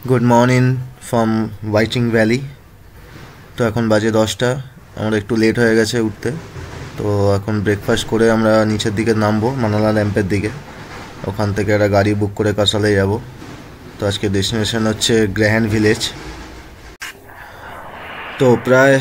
Good morning from waiting valley. তো এখন বাজে 10টা। আমরা একটু লেট হয়ে গেছে উঠতে। তো এখন ব্রেকফাস্ট করে আমরা নিচের দিকে নামবো মানালা ল্যাম্পের দিকে। ওখান থেকে একটা গাড়ি বুক করে কাসালে যাব। তো আজকে ডেস্টিনেশন হচ্ছে গ্র্যাহান ভিলেজ। তো প্রায়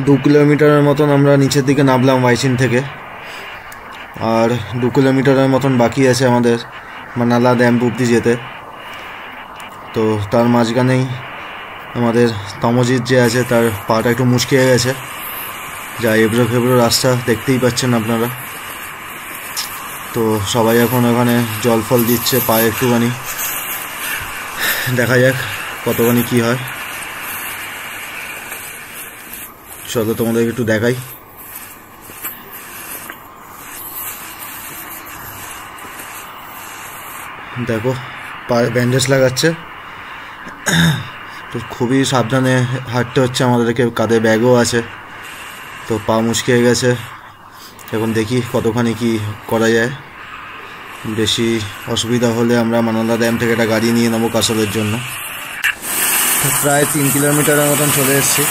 2 কিলোমিটারের মতন আমরা নিচের দিকে নামলাম ওয়াইচিন থেকে, আর 2 কিলোমিটারের মতন বাকি আছে আমাদের মানালা ড্যাম অব্দি যেতে। তো তার মাঝখানেই আমাদের তমজিৎ যে আছে তার পাটা একটু মুচকে গেছে, যা এবড়ো খেবড়ো রাস্তা দেখতেই পাচ্ছেন আপনারা। তো সবাই এখন ওখানে জল ফল দিচ্ছে পায়ে একটুখানি, দেখা যাক কতখানি কি হয়। চলো তোমাদের একটু দেখাই। দেখো পায়ে ব্যান্ডেজ লাগাচ্ছে। তো খুবই সাবধানে হাঁটতে হচ্ছে আমাদেরকে, কাঁধে ব্যাগও আছে। তো পা মুচকে গেছে, এখন দেখি কতখানি কি করা যায়। বেশি অসুবিধা হলে আমরা মানালা ড্যাম থেকে একটা গাড়ি নিয়ে নেবো কাসলের জন্য। প্রায় 3 কিলোমিটারের মতন চলে এসেছি।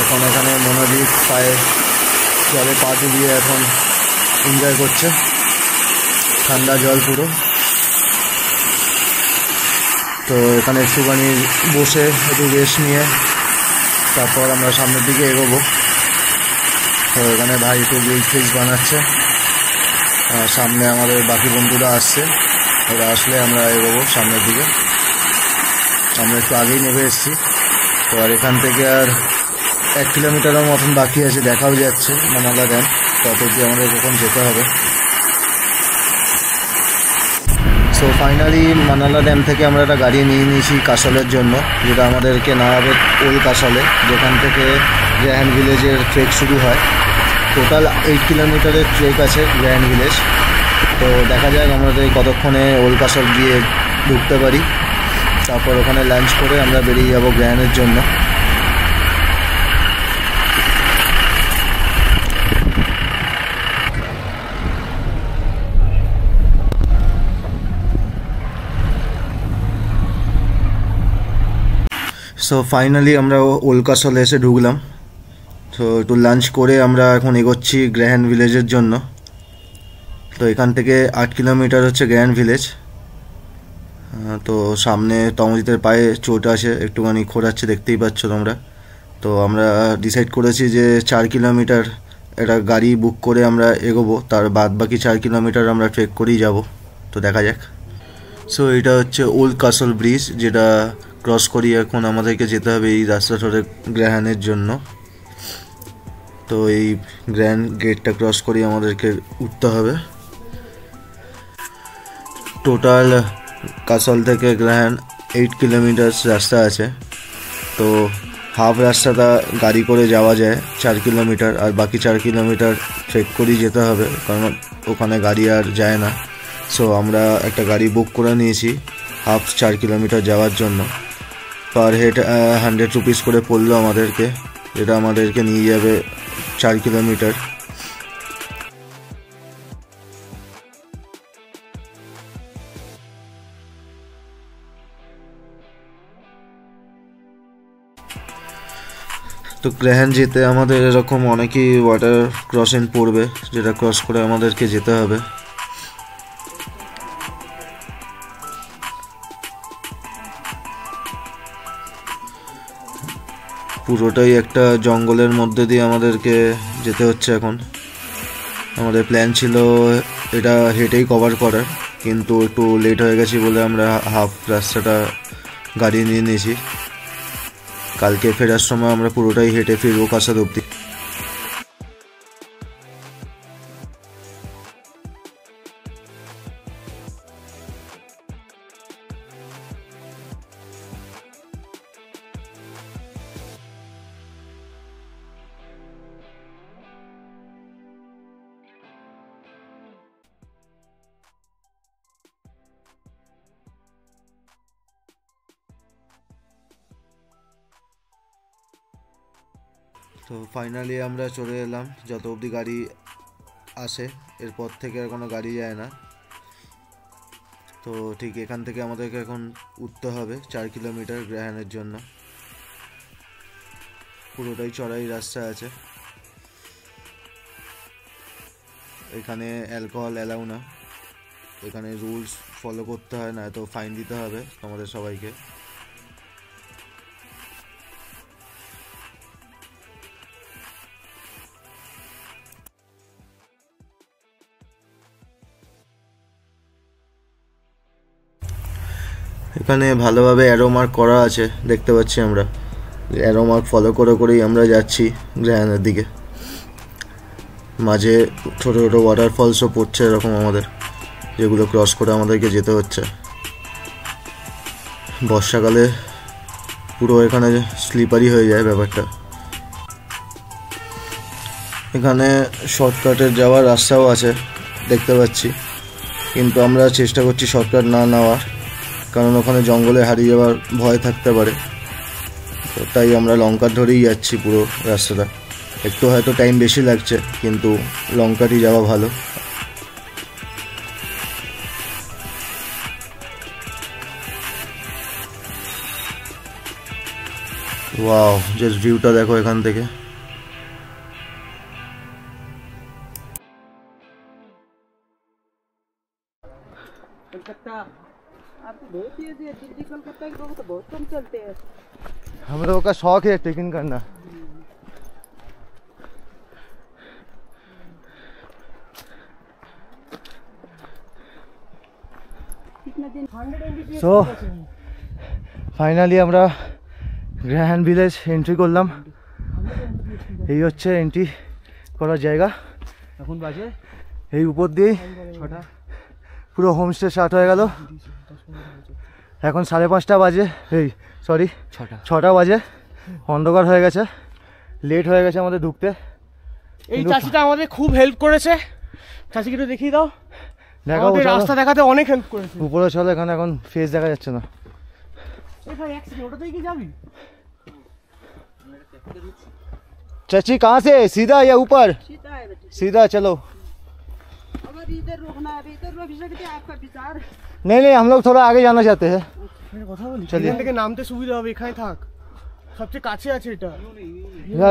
এখন এখানে মনোজিৎ পায়ে জলে পা ডুবিয়ে এখন এনজয় করছে, ঠান্ডা জল পুরো। তো এখানে একটুখানি বসে একটু রেস্ট নিয়ে তারপর আমরা সামনের দিকে এগোবো। তো এখানে ভাই একটু গ্রিল ফিশ বানাচ্ছে, সামনে আমাদের বাকি বন্ধুরা আসছে, ওরা আসলে আমরা এগোবো সামনের দিকে। আমরা একটু আগেই নেমে এসেছি। তো আর এখান থেকে আর 1 কিলোমিটারের মতন বাকি আছে, দেখাও যাচ্ছে মানালা ড্যাম। তত অব্দি আমাদের কখন যেতে হবে। সো ফাইনালি মানালা ড্যাম থেকে আমরা একটা গাড়ি নিয়ে নিয়েছি কাসলের জন্য, যেটা আমাদেরকে নামাবে ওল্ড কাসলে, যেখান থেকে গ্র্যাহান ভিলেজের ট্রেক শুরু হয়। টোটাল 8 কিলোমিটারের ট্রেক আছে গ্র্যাহান ভিলেজ। তো দেখা যাক আমাদের কতক্ষণে ওল্ড কাসল গিয়ে ঢুকতে পারি। তারপর ওখানে লাঞ্চ করে আমরা বেরিয়ে যাব গ্র্যাহানের জন্য। সো ফাইনালি আমরা ওল্ড কাসলে এসে ঢুকলাম। তো একটু লাঞ্চ করে আমরা এখন এগোচ্ছি গ্র্যাহান ভিলেজের জন্য। তো এখান থেকে 8 কিলোমিটার হচ্ছে গ্র্যাহান ভিলেজ। তো সামনে তমজিতের পায়ে চোট আছে, একটুখানি খোঁড়াচ্ছে, দেখতেই পাচ্ছ তোমরা। তো আমরা ডিসাইড করেছি যে 4 কিলোমিটার একটা গাড়ি বুক করে আমরা এগোবো, তার বাদ বাকি 4 কিলোমিটার আমরা ট্রেক করেই যাব। তো দেখা যাক। সো এটা হচ্ছে ওল্ড কাসল ব্রিজ, যেটা ক্রস করি এখন আমাদেরকে যেতে হবে এই রাস্তা ধরে গ্র্যাহানের জন্য। তো এই গ্র্যান্ড গেটটা ক্রস করি আমাদেরকে উঠতে হবে। টোটাল কাসল থেকে গ্র্যাহান 8 কিলোমিটার রাস্তা আছে। তো হাফ রাস্তাটা গাড়ি করে যাওয়া যায় 4 কিলোমিটার, আর বাকি 4 কিলোমিটার ট্রেক করেই যেতে হবে, কারণ ওখানে গাড়ি আর যায় না। সো আমরা একটা গাড়ি বুক করে নিয়েছি হাফ 4 কিলোমিটার যাওয়ার জন্য। পার হেড 100 রুপিস করে পড়লো আমাদেরকে, যেটা আমাদেরকে নিয়ে যাবে 4 কিলোমিটার। তো গ্র্যাহান যেতে আমাদের এরকম অনেকই ওয়াটার ক্রসিং পড়বে, যেটা ক্রস করে আমাদেরকে যেতে হবে। পুরোটাই একটা জঙ্গলের মধ্যে দিয়ে আমাদেরকে যেতে হচ্ছে এখন। আমাদের প্ল্যান ছিল এটা হেঁটেই কভার করার, কিন্তু একটু লেট হয়ে গেছি বলে আমরা হাফ রাস্তাটা গাড়ি নিয়ে নিয়েছি। কালকে ফেরার সময় আমরা পুরোটাই হেঁটে ফিরবো কাসাদ অব্দি। তো ফাইনালি আমরা চলে এলাম, যত অবধি গাড়ি আসে, এরপর থেকে আর কোনো গাড়ি যায় না। তো তো ঠিক এখান থেকে আমাদেরকে এখন উঠতে হবে 4 কিলোমিটার গ্রাহানের জন্য। পুরোটাই চড়াই রাস্তা আছে, এখানে অ্যালকোহল অ্যালাউ না, এখানে রুলস ফলো করতে হয়, না তো ফাইন দিতে হবে আমাদের সবাইকে। এখানে ভালোভাবে অ্যারো মার্ক করা আছে, দেখতে পাচ্ছি আমরা। অ্যারো মার্ক ফলো করে করেই আমরা যাচ্ছি গ্রাহানের দিকে। মাঝে ছোটো ছোটো ওয়াটারফলসও পড়ছে এরকম আমাদের, যেগুলো ক্রস করে আমাদেরকে যেতে হচ্ছে। বর্ষাকালে পুরো এখানে স্লিপারি হয়ে যায় ব্যাপারটা। এখানে শর্টকাটের যাওয়ার রাস্তাও আছে দেখতে পাচ্ছি, কিন্তু আমরা চেষ্টা করছি শর্টকাট না নেওয়ার, কারণ ওখানে জঙ্গলে হারিয়ে যাওয়ার ভয় থাকতে পারে। তো তাই আমরা লং কাট ধরেই যাচ্ছি পুরো রাস্তাটা। একটু হয়তো টাইম বেশি লাগছে, কিন্তু লং কাটই যাওয়া ভালো। ওয়াও, জাস্ট ভিউটা দেখো এখান থেকে। हम लोगों का शौक है ट्रेकिंग करना। সো ফাইনালি আমরা গ্রাহান ভিলেজ এন্ট্রি করলাম। এই হচ্ছে এন্ট্রি করার জায়গা। এখন বাজে এই উপর দিয়ে 6টা, পুরো হোমস্টে স্টার্ট হয়ে গেল। এখন 5:30 বাজে, এই সরি 6টা বাজে। অন্ধকার হয়ে গেছে, লেট হয়ে গেছে আমাদের ঢুকতে। এই চাষিটা আমাদের খুব হেল্প করেছে, চাষিকে একটু দেখিয়ে দাও। দেখাবো, রাস্তা দেখাতে অনেক হেল্প করেছে। উপরে চলো, এখানে এখন ফেস দেখা যাচ্ছে না। ওটাতেই কি যাবি? चाची कहाँ से? सीधा या ऊपर? सीधा चलो। अगर इधर रुकना है, इधर रुक सकते हैं, आपका विचार। नहीं नहीं, हम लोग थोड़ा आगे जाना चाहते हैं। চলিয়ে থেকে নামতে সুবিধা হবে, এখানে থাক, সবচেয়ে কাছে আছে এটা।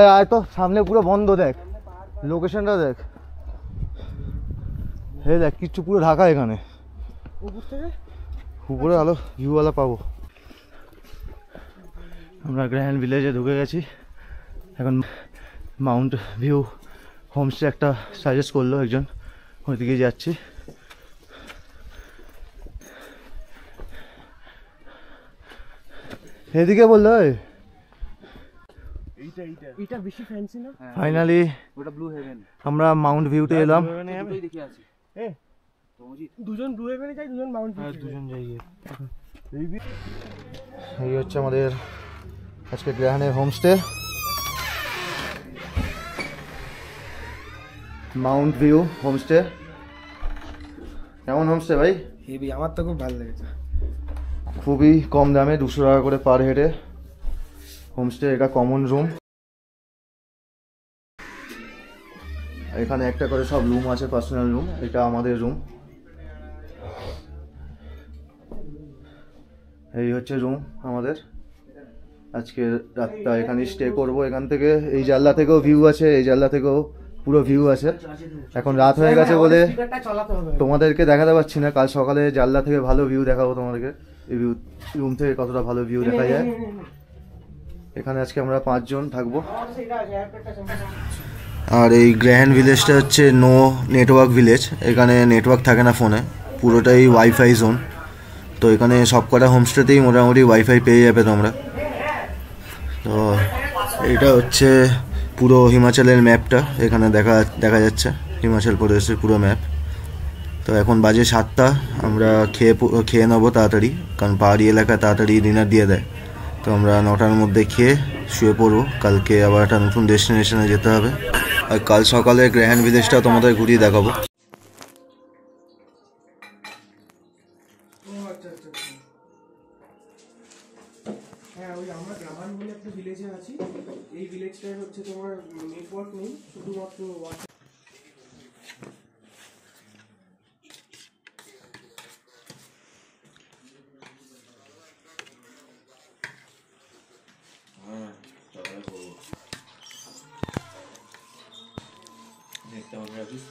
यार तो सामने पूरा बंद देख, লোকেশনটা দেখ। এই দেখ কিছু পুরো ঢাকা এখানে। উপর থেকে উপরে আলো ভিউওয়ালা পাবো। আমরা গ্রাহান ভিলেজে ঢুকে গেছি। এখন মাউন্ট ভিউ হোমস্টে একটা সাজেস্ট করলো একজন, ওইদিকে যাচ্ছি। এদিকে বললো এটা বেশি ফ্যান্সি না? ফাইনালি ওটা ব্লু হেভেন, আমরা মাউন্ট ভিউতে এলাম। দুজন ব্লু হেভেনে যাই, দুজন মাউন্ট ভিউ, দুজন যাই। এই হচ্ছে আমাদের আজকে গ্রাহানের হোমস্টে, মাউন্ট ভিউ হোমস্টে। কেমন হোমস্টে ভাই? হেভি, আমার তো খুব ভালো লেগেছে। খুবই কম দামে, 200 টাকা করে পার হেডে হোমস্টে। এটা কমন রুম, এখানে একটা করে সব রুম আছে, পার্সোনাল রুম। এটা আমাদের রুম। এই হচ্ছে রুম আমাদের। আজকে রাতটা এখানে স্টে করব। এখান থেকে এই জানলা থেকেও ভিউ আছে, এই জানলা থেকেও পুরো ভিউ আছে। এখন রাত হয়ে গেছে বলে তোমাদেরকে দেখাতে পারছি না, কাল সকালে জানলা থেকে ভালো ভিউ দেখাবো তোমাদেরকে। এই ভিউ রুম থেকে কতটা ভালো ভিউ দেখা যায়। এখানে আজকে আমরা 5 জন থাকবো। আর এই গ্রাহান ভিলেজটা হচ্ছে নো নেটওয়ার্ক ভিলেজ। এখানে নেটওয়ার্ক থাকে না ফোনে, পুরোটাই ওয়াইফাই জোন। তো এখানে সব কটা হোমস্টেতেই মোটামুটি ওয়াইফাই পেয়ে যাবে তোমরা। তো এটা হচ্ছে পুরো হিমাচলের ম্যাপটা, এখানে দেখা যাচ্ছে হিমাচল প্রদেশের পুরো ম্যাপ। তো এখন বাজে 7টা, আমরা খেয়ে নেবো তাড়াতাড়ি, কারণ পাহাড়ি এলাকায় তাড়াতাড়ি ডিনার দিয়ে দেয়। তো আমরা 9টার মধ্যে খেয়ে শুয়ে পড়বো। কালকে আবার একটা নতুন ডেস্টিনেশনে যেতে হবে। আর কাল সকালে গ্রাহান ভিলেজটা তোমাদের ঘুরিয়ে দেখাবো। হ্যাঁ, ওই আমরা গ্রামান বলে একটা ভিলেজে আছি। এই ভিলেজটায় হচ্ছে তোমার নেটওয়ার্ক নেই, শুধুমাত্র নেটটা অন রাখিস।